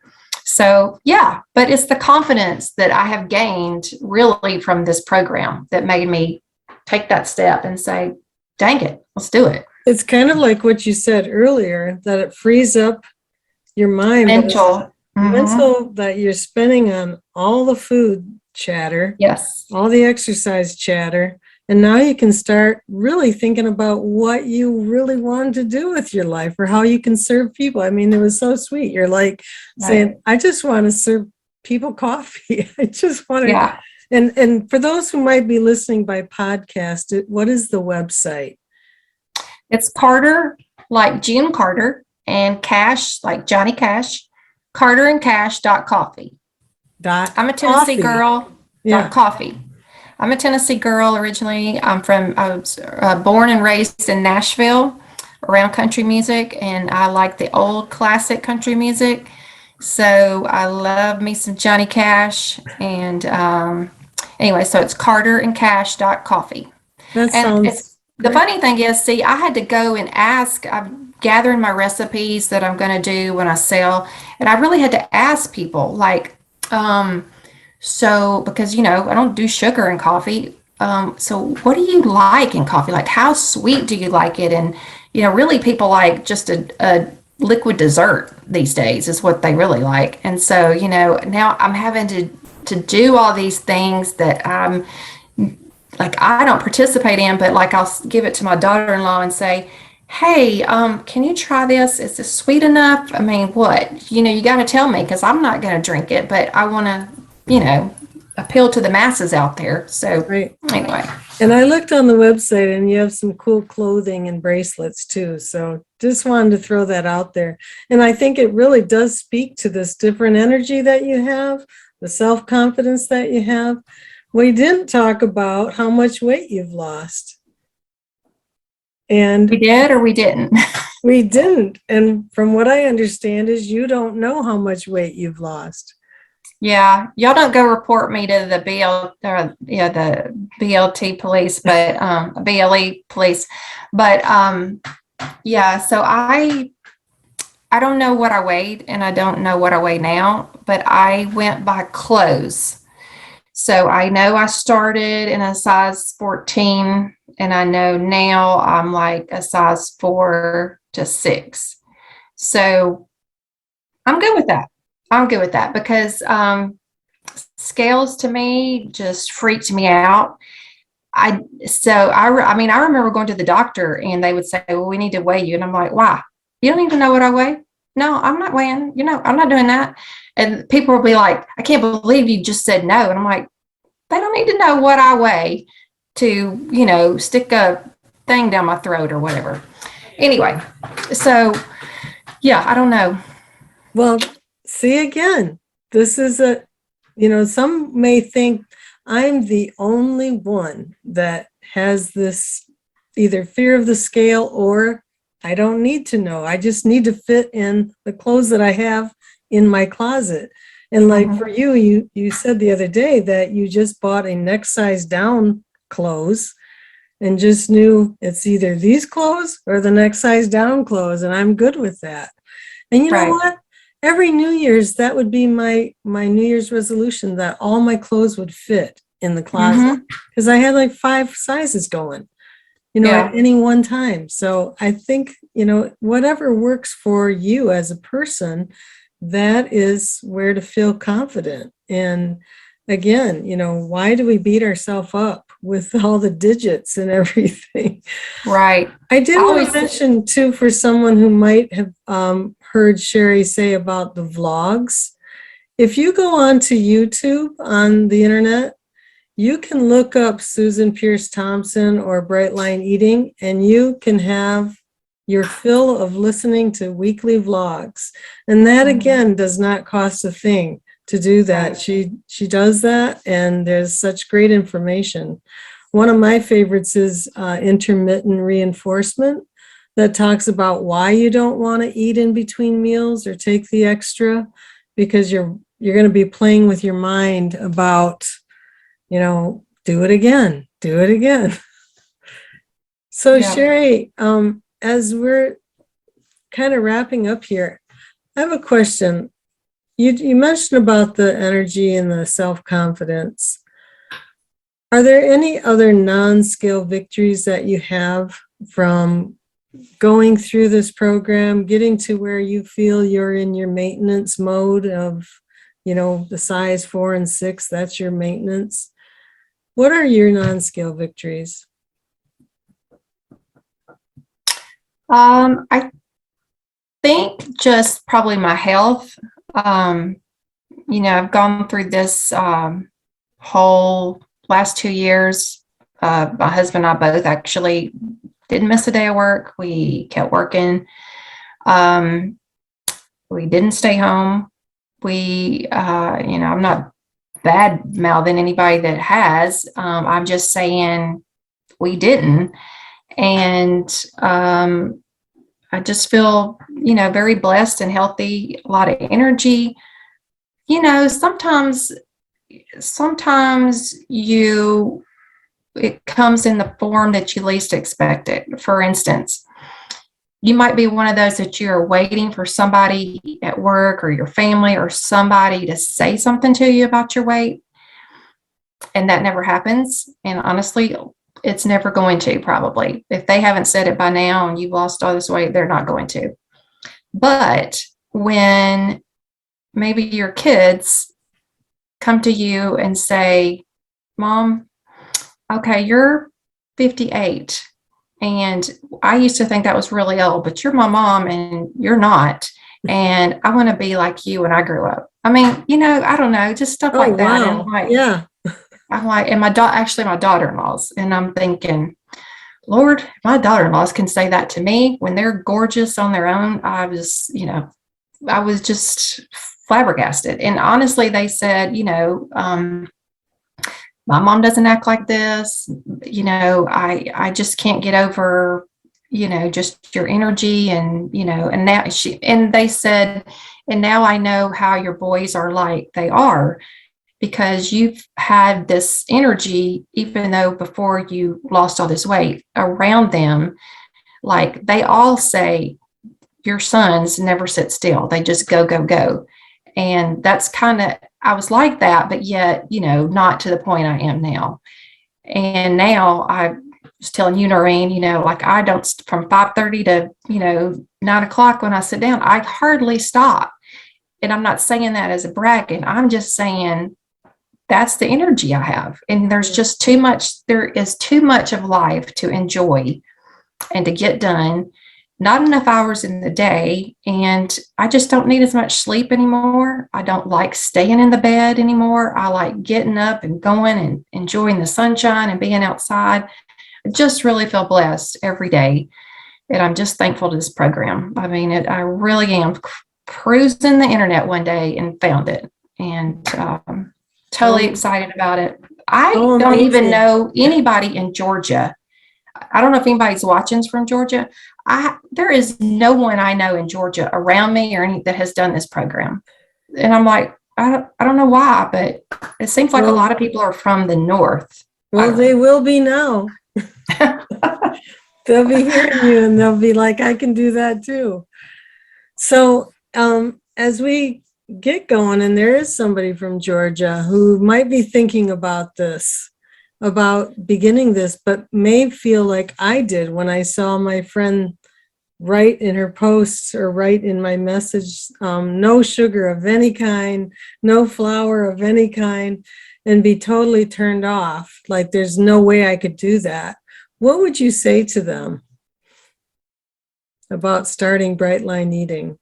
So, yeah, but it's the confidence that I have gained really from this program that made me take that step and say, dang it, let's do it. It's kind of like what you said earlier, that it frees up your mind. Mental. Mental that you're spending on all the food chatter, yes, all the exercise chatter, and now you can start really thinking about what you really want to do with your life or how you can serve people. I mean, it was so sweet. You're like saying, I just want to serve people coffee. I just want to. Yeah. And for those who might be listening by podcast, what is the website? It's Carter, like June Carter, and Cash, like Johnny Cash, carterandcash.coffee. Dot I'm a Tennessee coffee. girl, dot Yeah, coffee. I'm a Tennessee girl originally. I was born and raised in Nashville around country music, and I like the old classic country music. So I love me some Johnny Cash. And anyway, so it's carterandcash.coffee. that And it's sounds the great. funny thing is, see, I had to go and ask. I'm gathering my recipes that I'm going to do when I sell, and I really had to ask people, like, so because I don't do sugar in coffee. So what do you like in coffee? Like, how sweet do you like it? And really, people like just a liquid dessert these days is what they really like. And so now I'm having to do all these things that I'm like I don't participate in, but like I'll give it to my daughter-in-law and say, "Hey, can you try this? Is this sweet enough? I mean, what? You got to tell me because I'm not going to drink it, but I want to, appeal to the masses out there." So Right. anyway, And I looked on the website and you have some cool clothing and bracelets too. So just wanted to throw that out there. And I think it really does speak to this different energy that you have, the self-confidence that you have. We didn't talk about how much weight you've lost. we And did or we didn't. we didn't. And from what I understand is you don't know how much weight you've lost. Yeah, y'all don't go report me to the the BLT police, but BLE police, but yeah. So I don't know what I weighed, and I don't know what I weigh now, but I went by clothes. So I know I started in a size 14, and I know now I'm like a size 4 to 6. So I'm good with that. I'm good with that because scales to me just freaked me out. I mean, I remember going to the doctor and they would say, "Well, we need to weigh you," and I'm like, "Why? You don't even know what I weigh." No, I'm not weighing. I'm not doing that. And people will be like, "I can't believe you just said no," and I'm like, they don't need to know what I weigh to stick a thing down my throat or whatever. Anyway, so yeah, I don't know. Well, see again, this is some may think I'm the only one that has this either fear of the scale or I don't need to know. I just need to fit in the clothes that I have in my closet. And like for Mhm. you said the other day that you just bought a next size down clothes and just knew it's either these clothes or the next size down clothes, and I'm good with that. And you know Right. what? Every New Year's, that would be my New Year's resolution that all my clothes would fit in the closet Hmm. because I had like 5 sizes going, at Yeah. any one time. So I think, whatever works for you as a person, that is where to feel confident. And again, why do we beat ourselves up with all the digits and everything? Right. I did I want to always, mention too, for someone who might have heard Sherri say about the vlogs, if you go on to YouTube on the internet, you can look up Susan Pierce Thompson or Bright Line Eating, and you can have your fill of listening to weekly vlogs. And that Mhm. again does not cost a thing to do that. Right. She does that, and there's such great information. One of my favorites is intermittent reinforcement that talks about why you don't want to eat in between meals or take the extra because you're going to be playing with your mind about do it again, do it again. So Yeah. Sherri, as we're kind of wrapping up here, I have a question. You mentioned about the energy and the self-confidence. Are there any other non-scale victories that you have from going through this program, getting to where you feel you're in your maintenance mode of, the size 4 and 6, that's your maintenance? What are your non-scale victories? I think just probably my health. Um, I've gone through this whole last 2 years. My husband and I both actually didn't miss a day of work. We kept working. We didn't stay home. I'm not bad mouthing anybody that has. I'm just saying we didn't. And I just feel, very blessed and healthy, a lot of energy. Sometimes it comes in the form that you least expect it. For instance, you might be one of those that you're waiting for somebody at work or your family or somebody to say something to you about your weight. And that never happens. And honestly, it's never going to, probably. If they haven't said it by now and you've lost all this weight, they're not going to. But when maybe your kids come to you and say, Mom, okay, you're 58. And I used to think that was really old, but you're my mom and you're not. And I want to be like you when I grew up. I mean, I don't know, just stuff like that. Wow. And Yeah. I'm like, and my daughter-in-laws, and I'm thinking, Lord, my daughter-in-laws can say that to me when they're gorgeous on their own. I was just flabbergasted. And honestly, they said, my mom doesn't act like this. I just can't get over, just your energy. And, and they said, and now I know how your boys are like they are, because you've had this energy, even though before you lost all this weight around them. Like they all say, your sons never sit still. They just go, go, go. And that's I was like that, but yet, not to the point I am now. And now I was telling you, Noreen, like I don't, from 5:30 to, 9:00 when I sit down, I hardly stop. And I'm not saying that as a bragging. I'm just saying that's the energy I have. And there is too much of life to enjoy and to get done. Not enough hours in the day, and I just don't need as much sleep anymore. I don't like staying in the bed anymore. I like getting up and going and enjoying the sunshine and being outside. I just really feel blessed every day, and I'm just thankful to this program. I mean, I really am. Cruising the internet one day and found it, and totally excited about it. I don't even know anybody in Georgia. I don't know if anybody's watching from Georgia. There is no one I know in Georgia around me or any that has done this program. And I'm like, I don't know why, but it seems like a lot of people are from the north. Well, they will be now. They'll be hearing you and they'll be like, I can do that too. So as we get going, and there is somebody from Georgia who might be thinking about this, about beginning this, but may feel like I did when I saw my friend write in her posts or write in my message, no sugar of any kind, no flour of any kind, and be totally turned off. Like there's no way I could do that. What would you say to them about starting Bright Line Eating?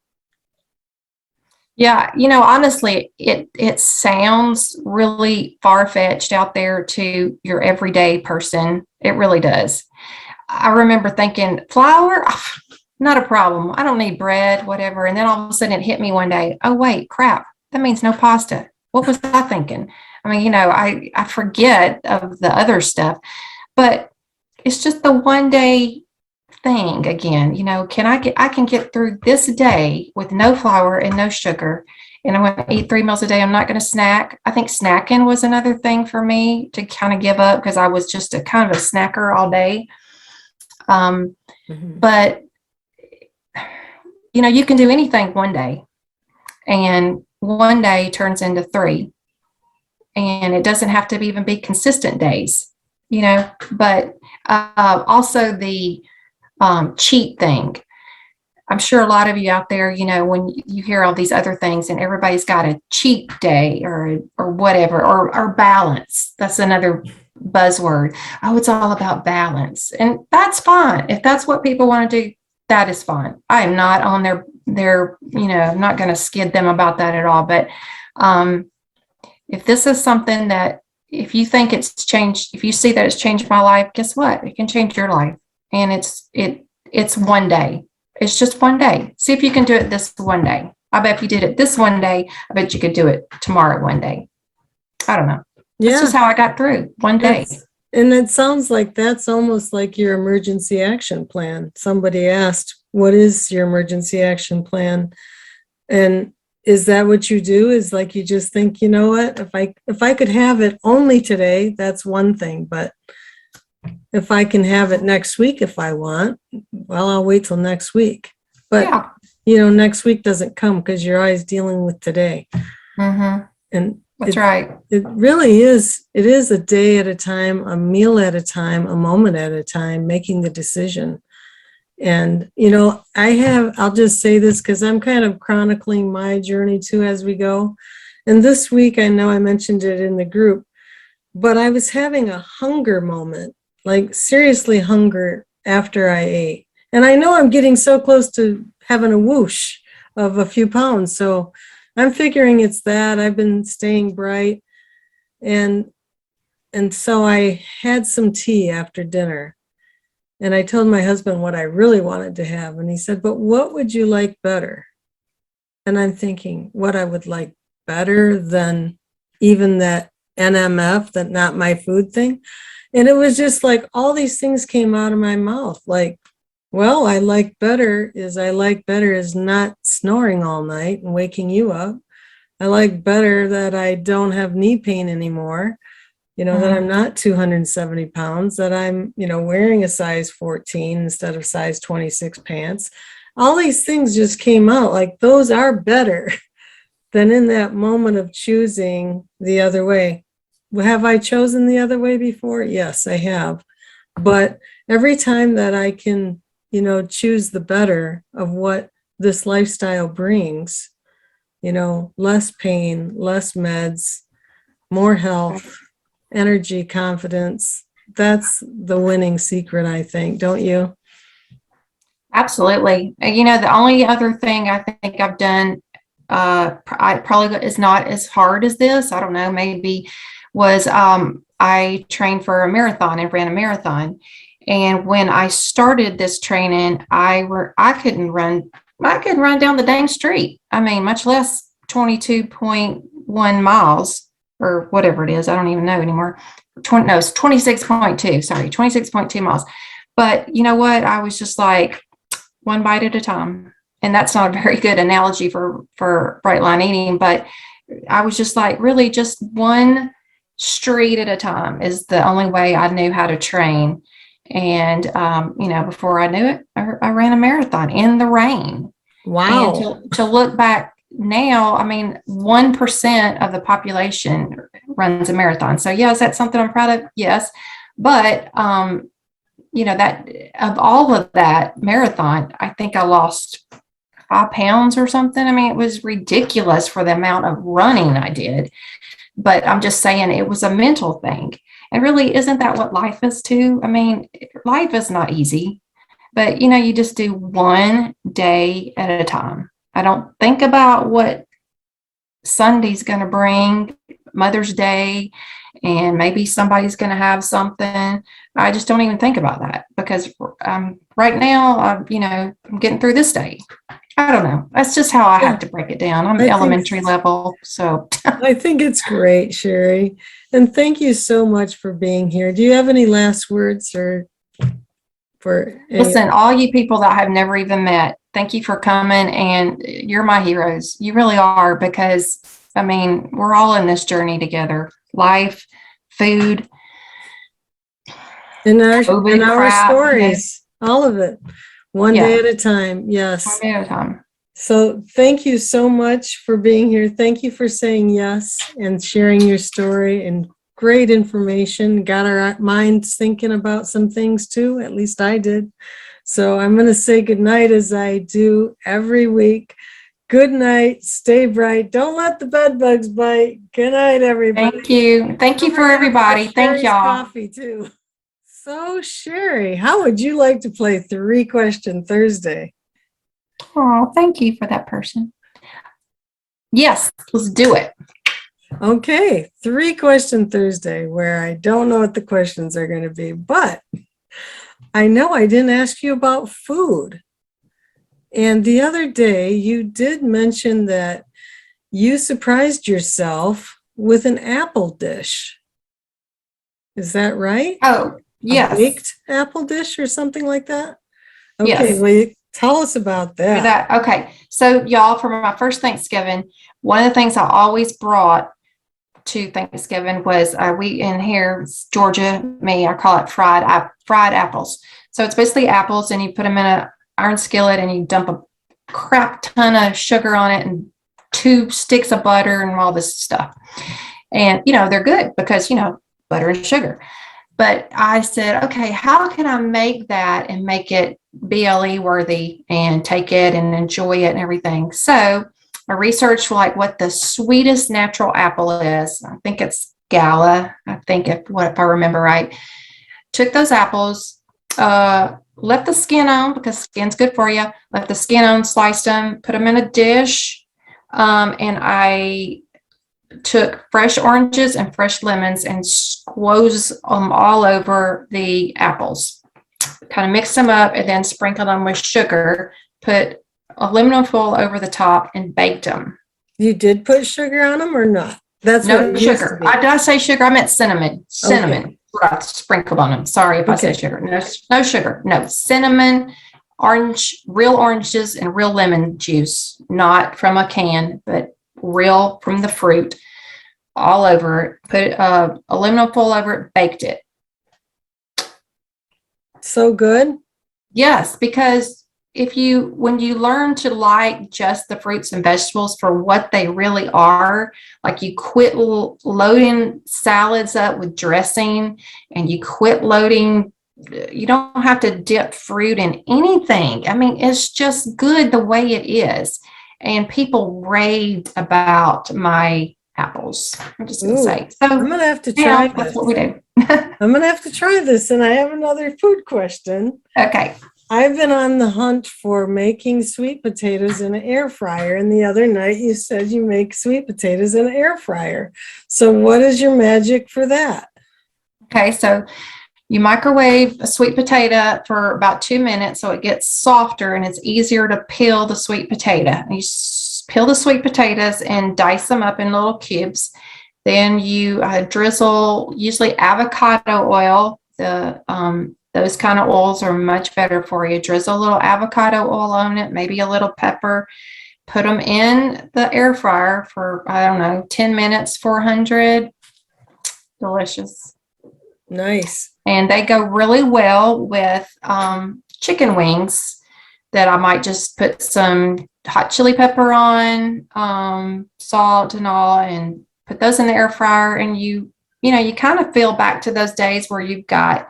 Yeah, honestly, it sounds really far-fetched out there to your everyday person. It really does. I remember thinking, flour, not a problem. I don't need bread, whatever. And then all of a sudden it hit me one day. Oh, wait, crap. That means no pasta. What was I thinking? I mean, I forget of the other stuff, but it's just the one day thing again. I can get through this day with no flour and no sugar, and I'm going to eat 3 meals a day. I'm not going to snack. I think snacking was another thing for me to kind of give up, because I was just a kind of a snacker all day. But you can do anything one day, and one day turns into 3, and it doesn't have to even be consistent days, but also the cheat thing. I'm sure a lot of you out there, when you hear all these other things and everybody's got a cheat day or whatever, or balance. That's another buzzword. Oh, it's all about balance. And that's fine. If that's what people want to do, that is fine. I am not on their, I'm not going to skid them about that at all. But if this is something that, if you think it's changed, if you see that it's changed my life, guess what? It can change your life. and it's one day. It's just one day. See if you can do it this one day. I bet if you did it this one day, I bet you could do it tomorrow one day. I don't know. That's just Yeah. how I got through one day. And it sounds like that's almost like your emergency action plan. Somebody asked, what is your emergency action plan? And is that what you do? Is like you just think, you know what, if I could have it only today, that's one thing. But if I can have it next week if I want, well, I'll wait till next week. But Yeah. Next week doesn't come because you're always dealing with today. Mm-hmm. And That's right. It really is. It is a day at a time, a meal at a time, a moment at a time, making the decision. And, I'll just say this because I'm kind of chronicling my journey too as we go. And this week, I know I mentioned it in the group, but I was having a hunger moment, like seriously hunger after I ate. And I know I'm getting so close to having a whoosh of a few pounds. So I'm figuring it's that. I've been staying bright. And so I had some tea after dinner. And I told my husband what I really wanted to have. And he said, but what would you like better? And I'm thinking, what I would like better than even that NMF, that not my food thing. And it was just like all these things came out of my mouth. Like, well, I like better is not snoring all night and waking you up. I like better that I don't have knee pain anymore. That I'm not 270 pounds, that I'm, wearing a size 14 instead of size 26 pants. All these things just came out like those are better than in that moment of choosing the other way. Have I chosen the other way before? Yes, I have. But every time that I can, choose the better of what this lifestyle brings, less pain, less meds, more health, energy, confidence. That's the winning secret, I think, don't you? Absolutely. The only other thing I think I've done, I probably is not as hard as this. I don't know, maybe was I trained for a marathon and ran a marathon. And when I started this training, I couldn't run down the dang street. I mean, much less 22.1 miles or whatever it is. I don't even know anymore. It's 26.2. Sorry, 26.2 miles. But you know what? I was just like one bite at a time. And that's not a very good analogy for bright line eating, but I was just like, really just one street at a time is the only way I knew how to train. And, before I knew it, I ran a marathon in the rain. Wow. And to look back now, I mean, 1% of the population runs a marathon. So, yeah, is that something I'm proud of? Yes. But, that of all of that marathon, I think I lost 5 pounds or something. I mean, it was ridiculous for the amount of running I did. But I'm just saying it was a mental thing. And really, isn't that what life is too? I mean, life is not easy, but you just do one day at a time. I don't think about what Sunday's going to bring, Mother's Day, and maybe somebody's going to have something. I just don't even think about that because right now, I'm getting through this day. I don't know. That's just how I have to break it down. I'm elementary level, so. I think it's great, Sherri. And thank you so much for being here. Do you have any last words or for Listen, all you people that I've never even met, thank you for coming, and you're my heroes. You really are, because I mean, we're all in this journey together. Life, food, in our crap, stories, all of it, one day at a time. Yes. One day at a time. So thank you so much for being here. Thank you for saying yes and sharing your story, and great information. Got our minds thinking about some things too. At least I did. So I'm going to say good night as I do every week. Good night. Stay bright. Don't let the bed bugs bite. Good night, everybody. Thank you. Thank you for everybody. Thank y'all. Coffee too. So Sherri, how would you like to play 3-Question Thursday? Oh, thank you for that person. Yes, let's do it. Okay, 3-Question Thursday, where I don't know what the questions are going to be, but I know I didn't ask you about food. And the other day you did mention that you surprised yourself with an apple dish. Is that right? Oh, A yes, baked apple dish or something like that? Okay, yes. well, tell us about Do that. that. Okay. So, y'all, for my first Thanksgiving, one of the things I always brought to Thanksgiving was we in here, Georgia, I call it fried apples. So it's basically apples, and you put them in a iron skillet, and you dump a crap ton of sugar on it, and 2 sticks of butter, and all this stuff. And they're good because butter and sugar. But I said, okay, how can I make that and make it BLE worthy and take it and enjoy it and everything? So I researched like what the sweetest natural apple is. I think it's Gala. I think if I remember right. Took those apples, left the skin on because skin's good for you. Left the skin on, sliced them, put them in a dish, and I took fresh oranges and fresh lemons and squoze them all over the apples. Kind of mix them up and then sprinkle them with sugar. Put aluminum foil over the top and baked them. You did put sugar on them or not? That's what No it used to sugar. be. Did I say sugar? I meant cinnamon. Cinnamon. Okay. What I sprinkled on them. Sorry if I said sugar. No sugar. No cinnamon, real oranges, and real lemon juice, not from a can, but real from the fruit, all over it. Put aluminum foil over it. Baked it. So good. Yes, because when you learn to like just the fruits and vegetables for what they really are, like you quit loading salads up with dressing, and you quit loading, you don't have to dip fruit in anything. I mean, it's just good the way it is. And people raved about my apples. I'm just going to say. So I'm going to have to try that's this. what we do. I'm going to have to try this. And I have another food question. Okay. I've been on the hunt for making sweet potatoes in an air fryer. And the other night you said you make sweet potatoes in an air fryer. So what is your magic for that? Okay. So you microwave a sweet potato for about 2 minutes so it gets softer and it's easier to peel the sweet potato. You peel the sweet potatoes and dice them up in little cubes. Then you drizzle usually avocado oil. Those kind of oils are much better for you. Drizzle a little avocado oil on it, maybe a little pepper. Put them in the air fryer for, 10 minutes, 400. Delicious. Nice. And they go really well with chicken wings that I might just put some hot chili pepper on, salt and all, and put those in the air fryer. And you kind of feel back to those days where you've got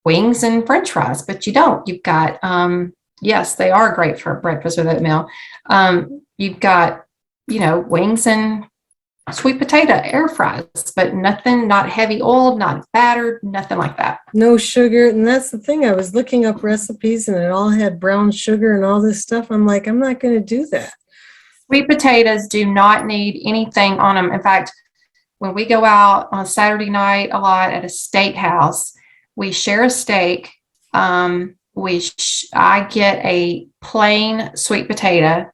wings and French fries, but you don't. You've got, yes, they are great for breakfast with oatmeal. You've got, wings and sweet potato air fries, but nothing, not heavy oil, not battered, nothing like that. No sugar. And that's the thing. I was looking up recipes and it all had brown sugar and all this stuff. I'm like, I'm not going to do that. Sweet potatoes do not need anything on them. In fact, when we go out on Saturday night a lot at a steakhouse, we share a steak. I get a plain sweet potato,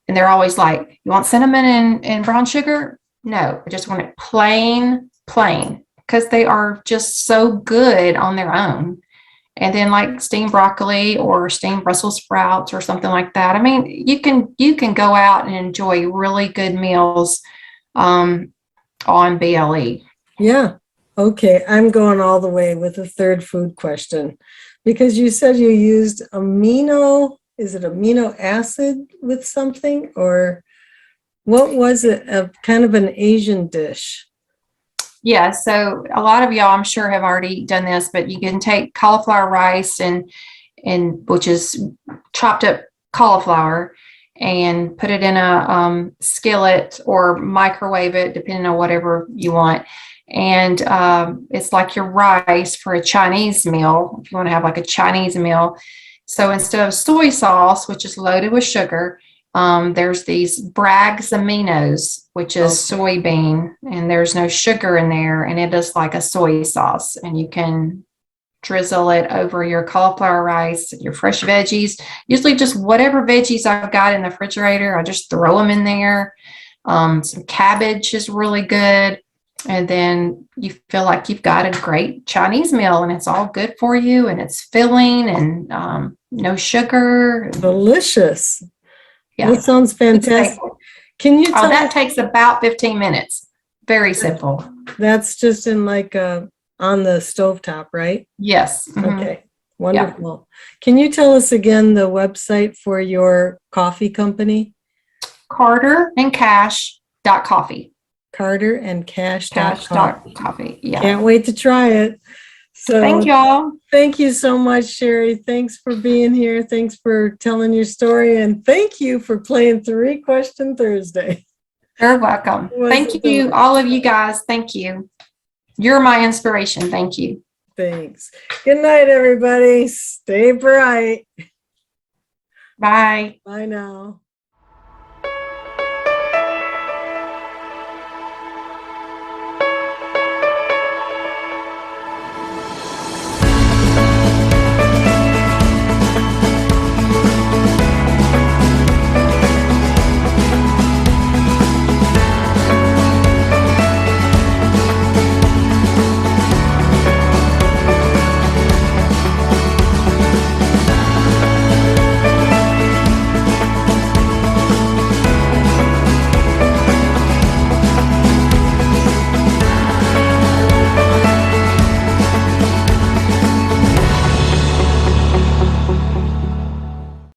and they're always like, "You want cinnamon and brown sugar?" No, I just want it plain, because they are just so good on their own. And then like steamed broccoli or steamed Brussels sprouts or something like that. I mean, you can go out and enjoy really good meals on BLE. Yeah. Okay. I'm going all the way with a third food question because you said you used is it amino acid with something, or what was it? A kind of an Asian dish. Yeah, so a lot of y'all, I'm sure, have already done this, but you can take cauliflower rice and which is chopped up cauliflower, and put it in a skillet or microwave it, depending on whatever you want. And it's like your rice for a Chinese meal, if you want to have like a Chinese meal. So instead of soy sauce, which is loaded with sugar, there's these Bragg's aminos, which is soybean, and there's no sugar in there, and it is like a soy sauce, and you can drizzle it over your cauliflower rice, your fresh veggies, usually just whatever veggies I've got in the refrigerator, I just throw them in there. Some cabbage is really good. And then you feel like you've got a great Chinese meal, and it's all good for you, and it's filling, and no sugar. Delicious. Yeah. That sounds fantastic. Can you tell that takes about 15 minutes. Very simple. That's just in like on the stovetop, right? Yes. Okay. Wonderful. Can you tell us again the website for your coffee company? CarterandCash.coffee. CarterandCash.coffee. Cash.coffee. Yeah. Can't wait to try it. So thank y'all. Thank you so much, Sherri. Thanks for being here. Thanks for telling your story. And thank you for playing 3-Question Thursday. You're welcome. Thank you, all of you guys. Thank you. You're my inspiration. Thank you. Thanks. Good night, everybody. Stay bright. Bye. Bye now.